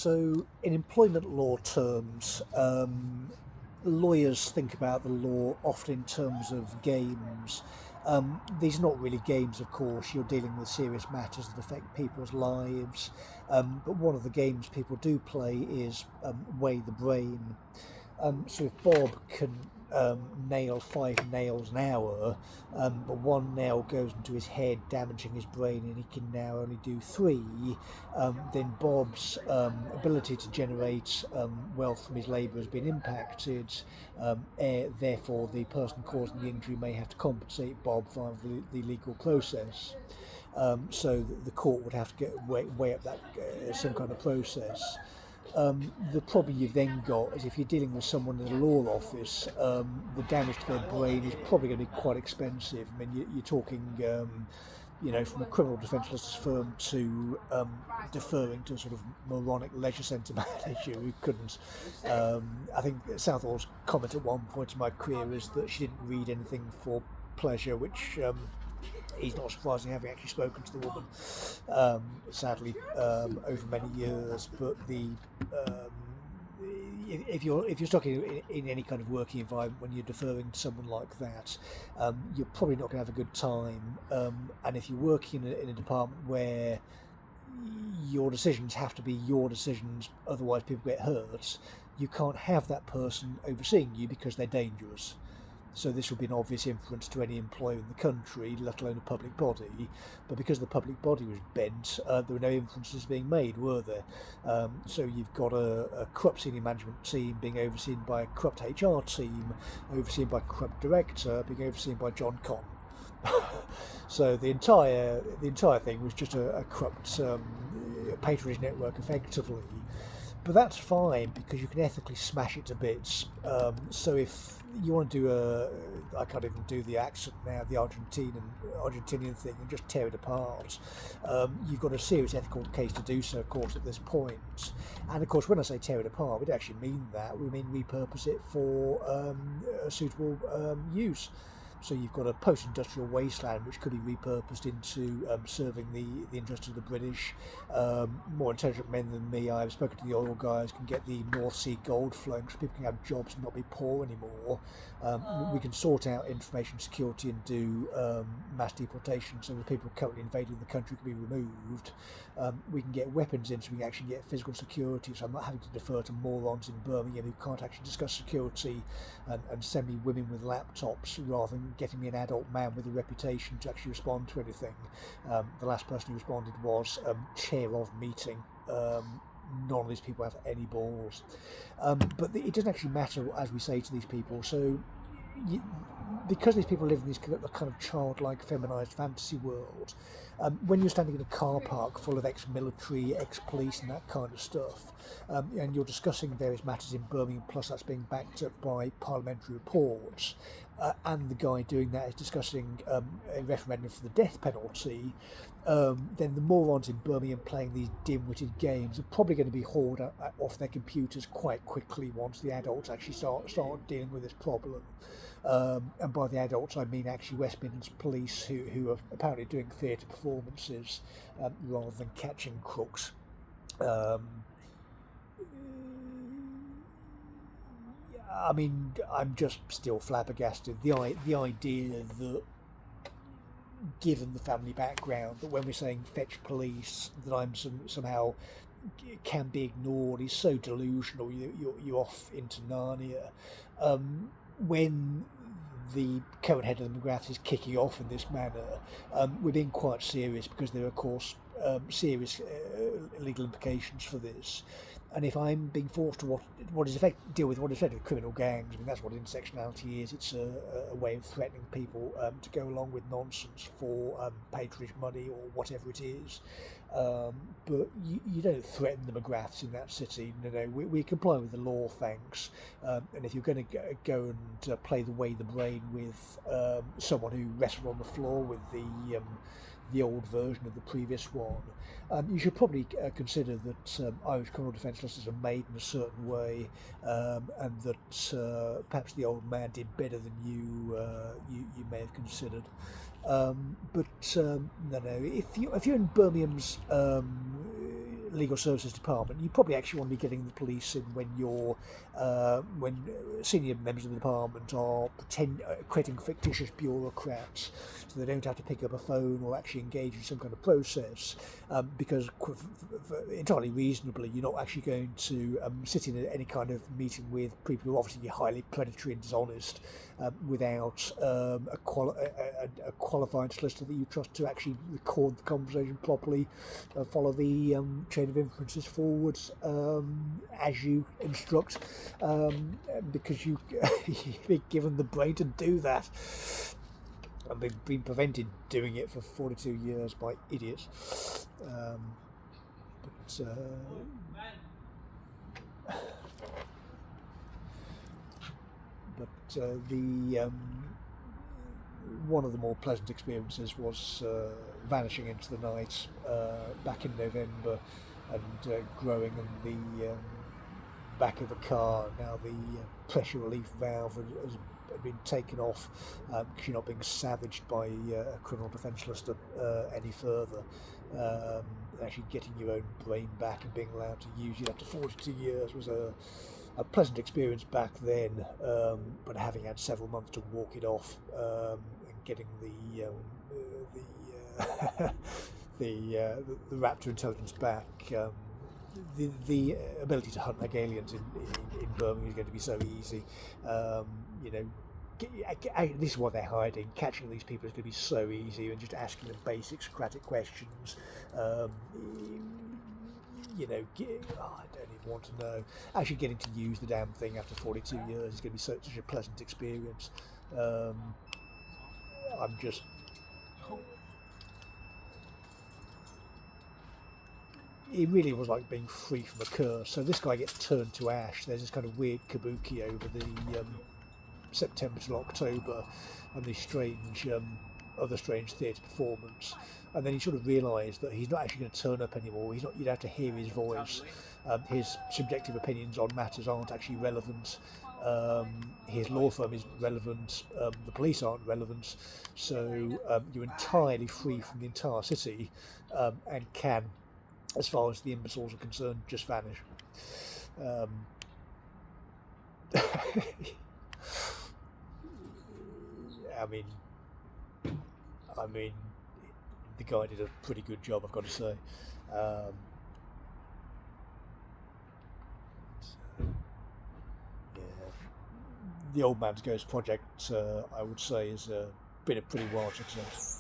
So, in employment law terms, lawyers think about the law often in terms of games. These are not really games, of course. You're dealing with serious matters that affect people's lives. But one of the games people do play is weigh the brain. So if Bob can nail 5 nails an hour, but one nail goes into his head, damaging his brain, and he can now only do three, then Bob's ability to generate wealth from his labour has been impacted. Therefore, the person causing the injury may have to compensate Bob via the legal process. So the court would have to weigh up that some kind of process. The problem you've then got is if you're dealing with someone in a law office, the damage to their brain is probably going to be quite expensive. I mean, you're talking, from a criminal defence solicitor's firm to deferring to a sort of moronic leisure centre manager who couldn't. I think Southall's comment at one point in my career is that she didn't read anything for pleasure, which he's not surprising, having actually spoken to the woman, sadly, over many years. But um, if you're stuck in any kind of working environment when you're deferring to someone like that, you're probably not going to have a good time. And if you're working in a department where your decisions have to be your decisions, otherwise people get hurt, you can't have that person overseeing you because they're dangerous. So this would be an obvious inference to any employer in the country, let alone a public body. But because the public body was bent, there were no inferences being made, were there? So you've got a corrupt senior management team being overseen by a corrupt HR team, overseen by a corrupt director, being overseen by John Con. So the entire thing was just a corrupt patronage network, effectively. But that's fine because you can ethically smash it to bits. So if you want to do I can't even do the accent now, the Argentinian thing, and just tear it apart, you've got a serious ethical case to do so, of course, at this point. And of course, when I say tear it apart, we actually mean that. We mean repurpose it for a suitable use. So you've got a post-industrial wasteland which could be repurposed into serving the interests of the British. More intelligent men than me, I've spoken to the oil guys, can get the North Sea gold flowing so people can have jobs and not be poor anymore. We can sort out information security and do mass deportation so the people currently invading the country can be removed. We can get weapons in so we can actually get physical security, so I'm not having to defer to morons in Birmingham who can't actually discuss security and send me women with laptops rather than getting me an adult man with a reputation to actually respond to anything. The last person who responded was chair of meeting. None of these people have any balls. But it doesn't actually matter, as we say to these people. So because these people live in this kind of childlike, feminised fantasy world, when you're standing in a car park full of ex-military, ex-police and that kind of stuff, and you're discussing various matters in Birmingham, plus that's being backed up by parliamentary reports, and the guy doing that is discussing a referendum for the death penalty, then the morons in Birmingham playing these dim-witted games are probably going to be hauled off their computers quite quickly once the adults actually start dealing with this problem. And by the adults, I mean actually West Midlands police who are apparently doing theatre performances rather than catching crooks. I mean, I'm just still flabbergasted. The idea that, given the family background, that when we're saying fetch police, that I'm somehow can be ignored is so delusional. You're off into Narnia. When the current head of the McGraths is kicking off in this manner, we're being quite serious because there are, of course, serious legal implications for this. And if I'm being forced to deal with what is effectively criminal gangs, I mean that's what intersectionality is. It's a way of threatening people to go along with nonsense for patronage money or whatever it is. But you don't threaten the McGraths in that city. No, we comply with the law, thanks. And if you're going to go and play the way the brain with someone who wrestled on the floor with the old version of the previous one, you should probably consider that Irish criminal defence solicitors are made in a certain way, and that perhaps the old man did better than you may have considered. No. If you're in Birmingham's legal services department, you probably actually want to be getting the police in when when senior members of the department are creating fictitious bureaucrats, so they don't have to pick up a phone or actually engage in some kind of process, because entirely reasonably, you're not actually going to sit in any kind of meeting with people who are obviously highly predatory and dishonest, without a qualified solicitor that you trust to actually record the conversation properly, follow the chain of inferences forwards as you instruct, because you've been given the brain to do that. And they've been prevented doing it for 42 years by idiots. The one of the more pleasant experiences was vanishing into the night back in November and growing in the back of a car. Now the pressure relief valve had been taken off, because you're not being savaged by a criminal defence solicitor any further. Actually getting your own brain back and being allowed to use it after 42 years was a pleasant experience back then, but having had several months to walk it off, and getting the Raptor intelligence back, the ability to hunt like aliens in Birmingham is going to be so easy. This is what they're hiding. Catching these people is going to be so easy, and just asking them basic Socratic questions. I don't even want to know. Actually getting to use the damn thing after 42 years is going to be such a pleasant experience. It really was like being free from a curse. So this guy gets turned to ash. There's this kind of weird kabuki over the September till October, and this strange other strange theatre performance, and then he sort of realised that he's not actually going to turn up anymore. You'd have to hear his voice. His subjective opinions on matters aren't actually relevant. His law firm is relevant. The police aren't relevant. So you're entirely free from the entire city, and can, as far as the imbeciles are concerned, just vanish. I mean, the guy did a pretty good job, I've got to say. The Old Man's Ghost project, I would say, has been a pretty wild success.